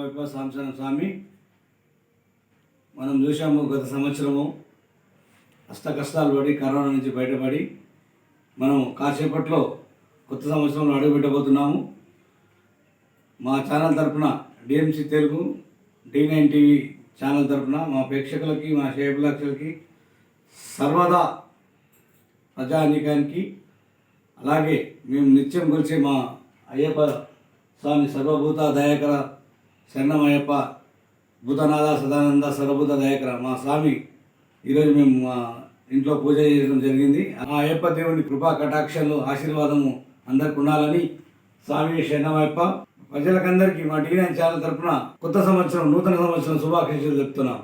వైపు సాంసన స్వామి మనం చూసాము. గత సంవత్సరము అష్ట కష్టాలు పడి కరోనా నుంచి బయటపడి మనం కాసేపట్లో కొత్త సంవత్సరంలో అడుగుపెట్టబోతున్నాము. మా ఛానల్ తరఫున DMC Telugu D9 TV channel తరఫున మా ప్రేక్షకులకి, మా శ్రేయభిలాషులకి, సర్వదా ప్రజానీకానికి, అలాగే మేము నిత్యం కొలిచే మా అయ్యప్ప స్వామి సర్వభూత దయాకర శరణమయ్యప్ప భూతనాథ సదానంద సర్వభూత దయాకర మా స్వామి ఈరోజు మేము మా ఇంట్లో పూజ చేయడం జరిగింది. ఆ అయ్యప్ప దేవుని కృపా కటాక్షాలు ఆశీర్వాదము అందరికి ఉండాలని స్వామి శరణమయ్యప్ప. ప్రజలకందరికీ మా D9 ఛానల్ తరఫున కొత్త సంవత్సరం, నూతన సంవత్సరం శుభాకాంక్షలు చెప్తున్నాం.